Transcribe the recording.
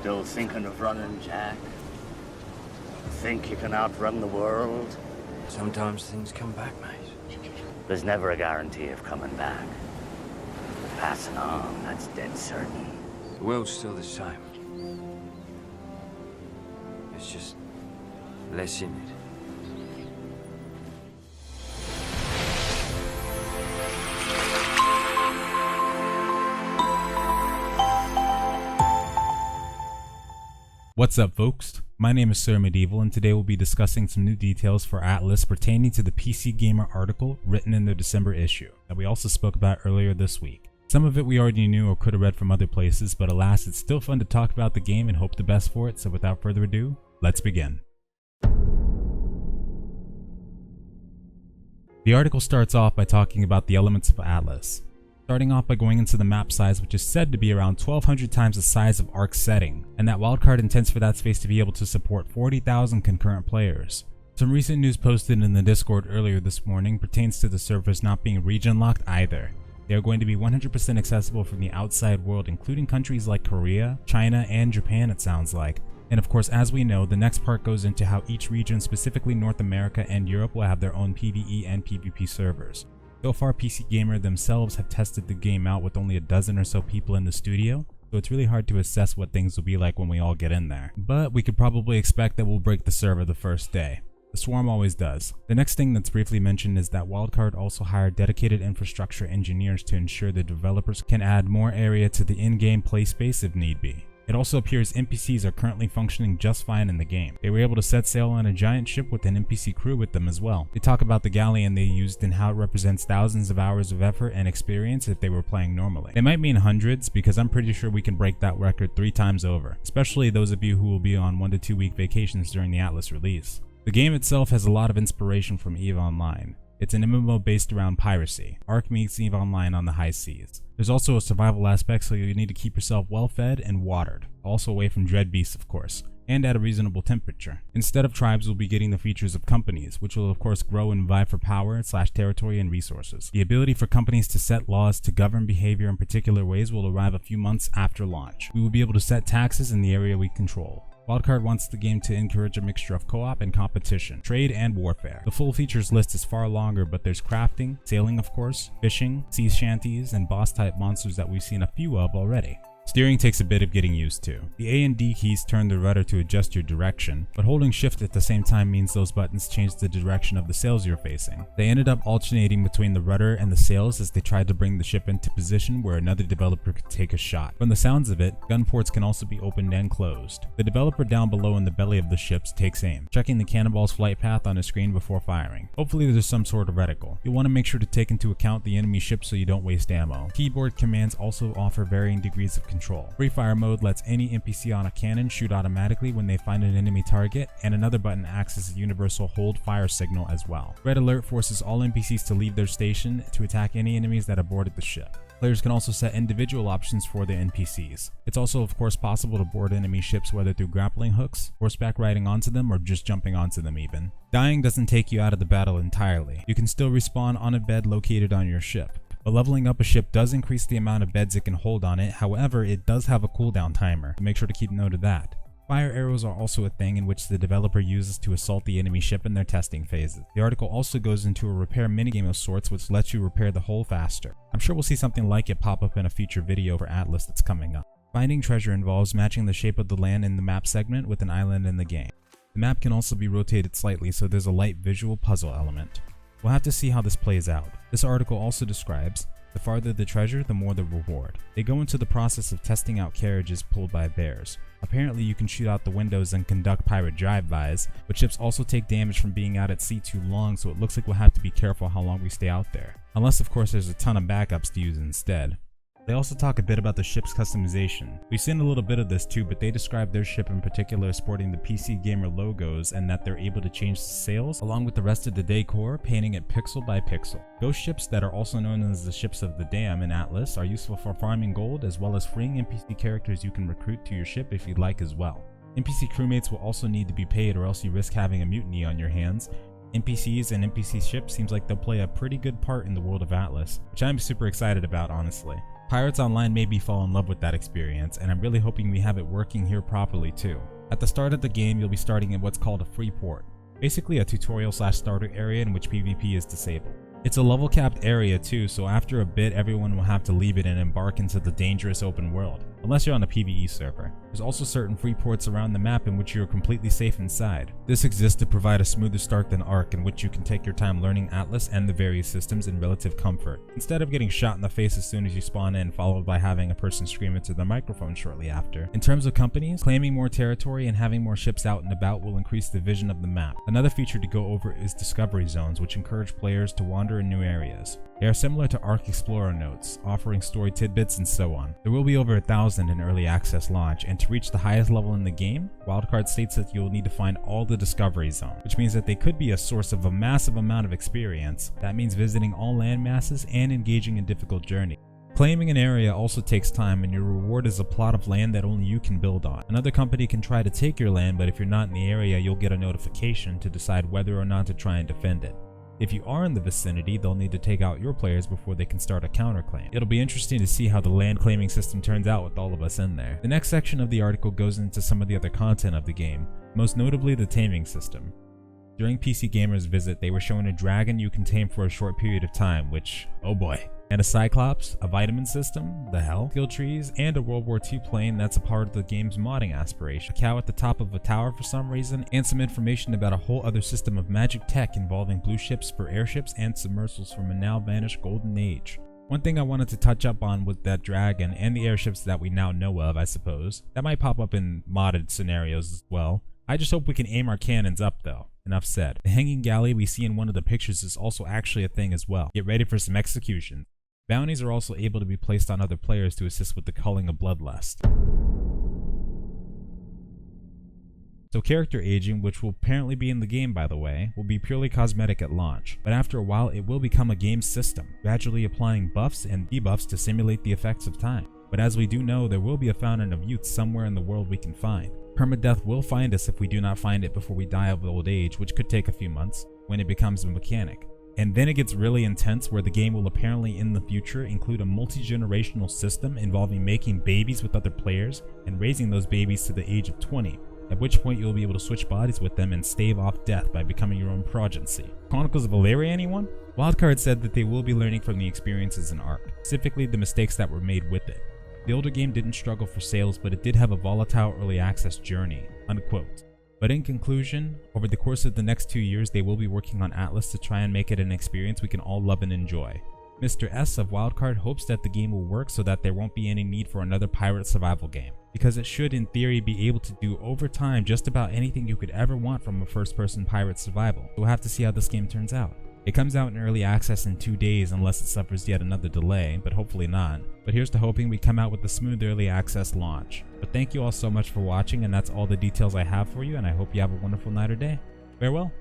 Still thinking of running, Jack? Think you can outrun the world? Sometimes things come back, mate. There's never a guarantee of coming back. Passing on, that's dead certain. The world's still the same. It's just less in it. What's up, folks? My name is Sir Medieval, and today we'll be discussing some new details for Atlas pertaining to the PC Gamer article written in the December issue that we also spoke about earlier this week. Some of it we already knew or could have read from other places, but alas, it's still fun to talk about the game and hope the best for it, so without further ado, let's begin. The article starts off by talking about the elements of Atlas, starting off by going into the map size, which is said to be around 1200 times the size of Ark's setting, and that wildcard intends for that space to be able to support 40,000 concurrent players. Some recent news posted in the Discord earlier this morning pertains to the servers not being region locked either. They are going to be 100% accessible from the outside world, including countries like Korea, China, and Japan, it sounds like. And of course, as we know, the next part goes into how each region, specifically North America and Europe, will have their own PvE and PvP servers. So far, PC Gamer themselves have tested the game out with only a dozen or so people in the studio, so it's really hard to assess what things will be like when we all get in there. But we could probably expect that we'll break the server the first day. The Swarm always does. The next thing that's briefly mentioned is that Wildcard also hired dedicated infrastructure engineers to ensure the developers can add more area to the in-game play space if need be. It also appears NPCs are currently functioning just fine in the game. They were able to set sail on a giant ship with an NPC crew with them as well. They talk about the galleon they used and how it represents thousands of hours of effort and experience if they were playing normally. They might mean hundreds, because I'm pretty sure we can break that record 3 times over, especially those of you who will be on 1 to 2 week vacations during the Atlas release. The game itself has a lot of inspiration from EVE Online. It's an MMO based around piracy. Ark meets EVE Online on the high seas. There's also a survival aspect, so you need to keep yourself well fed and watered, also away from dread beasts of course, and at a reasonable temperature. Instead of tribes, we'll be getting the features of companies, which will of course grow and vie for power / territory and resources. The ability for companies to set laws to govern behavior in particular ways will arrive a few months after launch. We will be able to set taxes in the area we control. Wildcard wants the game to encourage a mixture of co-op and competition, trade and warfare. The full features list is far longer, but there's crafting, sailing of course, fishing, sea shanties, and boss type monsters that we've seen a few of already. Steering takes a bit of getting used to. The A and D keys turn the rudder to adjust your direction, but holding shift at the same time means those buttons change the direction of the sails you're facing. They ended up alternating between the rudder and the sails as they tried to bring the ship into position where another developer could take a shot. From the sounds of it, gun ports can also be opened and closed. The developer down below in the belly of the ships takes aim, checking the cannonball's flight path on a screen before firing. Hopefully there's some sort of reticle. You'll want to make sure to take into account the enemy ship so you don't waste ammo. Keyboard commands also offer varying degrees of control. Free fire mode lets any NPC on a cannon shoot automatically when they find an enemy target, and another button acts as a universal hold fire signal as well. Red alert forces all NPCs to leave their station to attack any enemies that have boarded the ship. Players can also set individual options for the NPCs. It's also of course possible to board enemy ships whether through grappling hooks, horseback riding onto them, or just jumping onto them even. Dying doesn't take you out of the battle entirely. You can still respawn on a bed located on your ship. But leveling up a ship does increase the amount of beds it can hold on it, however it does have a cooldown timer, so make sure to keep note of that. Fire arrows are also a thing in which the developer uses to assault the enemy ship in their testing phases. The article also goes into a repair minigame of sorts which lets you repair the hull faster. I'm sure we'll see something like it pop up in a future video for Atlas that's coming up. Finding treasure involves matching the shape of the land in the map segment with an island in the game. The map can also be rotated slightly, so there's a light visual puzzle element. We'll have to see how this plays out. This article also describes, the farther the treasure, the more the reward. They go into the process of testing out carriages pulled by bears. Apparently you can shoot out the windows and conduct pirate drive-bys, but ships also take damage from being out at sea too long, so it looks like we'll have to be careful how long we stay out there. Unless of course there's a ton of backups to use instead. They also talk a bit about the ship's customization. We've seen a little bit of this too, but they describe their ship in particular sporting the PC Gamer logos and that they're able to change the sails along with the rest of the decor, painting it pixel by pixel. Ghost ships, that are also known as the ships of the Dam in Atlas, are useful for farming gold as well as freeing NPC characters you can recruit to your ship if you'd like as well. NPC crewmates will also need to be paid or else you risk having a mutiny on your hands. NPCs and NPC ships seems like they'll play a pretty good part in the world of Atlas, which I'm super excited about honestly. Pirates Online made me fall in love with that experience, and I'm really hoping we have it working here properly too. At the start of the game, you'll be starting in what's called a free port, basically a tutorial/starter area in which PvP is disabled. It's a level capped area too, so after a bit everyone will have to leave it and embark into the dangerous open world, unless you're on a PvE server. There's also certain free ports around the map in which you're completely safe inside. This exists to provide a smoother start than Ark, in which you can take your time learning Atlas and the various systems in relative comfort, instead of getting shot in the face as soon as you spawn in, followed by having a person scream into the microphone shortly after. In terms of companies, claiming more territory and having more ships out and about will increase the vision of the map. Another feature to go over is discovery zones, which encourage players to wander in new areas. They are similar to Ark Explorer notes, offering story tidbits and so on. There will be over 1,000 in early access launch, and to reach the highest level in the game, Wildcard states that you will need to find all the discovery zone, which means that they could be a source of a massive amount of experience. That means visiting all land masses and engaging in difficult journeys. Claiming an area also takes time, and your reward is a plot of land that only you can build on. Another company can try to take your land, but if you're not in the area, you'll get a notification to decide whether or not to try and defend it. If you are in the vicinity, they'll need to take out your players before they can start a counterclaim. It'll be interesting to see how the land claiming system turns out with all of us in there. The next section of the article goes into some of the other content of the game, most notably the taming system. During PCGamer's visit, they were shown a dragon you can tame for a short period of time, which, oh boy. And a Cyclops, a vitamin system, the hell, skill trees, and a World War II plane that's a part of the game's modding aspiration, a cow at the top of a tower for some reason, and some information about a whole other system of magic tech involving blue ships for airships and submersibles from a now vanished golden age. One thing I wanted to touch up on was that dragon and the airships that we now know of, I suppose. That might pop up in modded scenarios as well. I just hope we can aim our cannons up though. Enough said. The hanging galley we see in one of the pictures is also actually a thing as well. Get ready for some executions. Bounties are also able to be placed on other players to assist with the culling of bloodlust. So character aging, which will apparently be in the game by the way, will be purely cosmetic at launch, but after a while it will become a game system, gradually applying buffs and debuffs to simulate the effects of time. But as we do know, there will be a fountain of youth somewhere in the world we can find. Permadeath will find us if we do not find it before we die of old age, which could take a few months, when it becomes a mechanic. And then it gets really intense, where the game will apparently in the future include a multi-generational system involving making babies with other players and raising those babies to the age of 20, at which point you'll be able to switch bodies with them and stave off death by becoming your own progeny. Chronicles of Valeria, anyone? Wildcard said that they will be learning from the experiences in Ark, specifically the mistakes that were made with it. The older game didn't struggle for sales, but it did have a volatile early access journey, unquote. But in conclusion, over the course of the next 2 years, they will be working on Atlas to try and make it an experience we can all love and enjoy. Mr. S of Wildcard hopes that the game will work so that there won't be any need for another pirate survival game, because it should in theory be able to do over time just about anything you could ever want from a first-person pirate survival. We'll have to see how this game turns out. It comes out in early access in 2 days unless it suffers yet another delay, but hopefully not. But here's to hoping we come out with a smooth early access launch. But thank you all so much for watching, and that's all the details I have for you, and I hope you have a wonderful night or day. Farewell.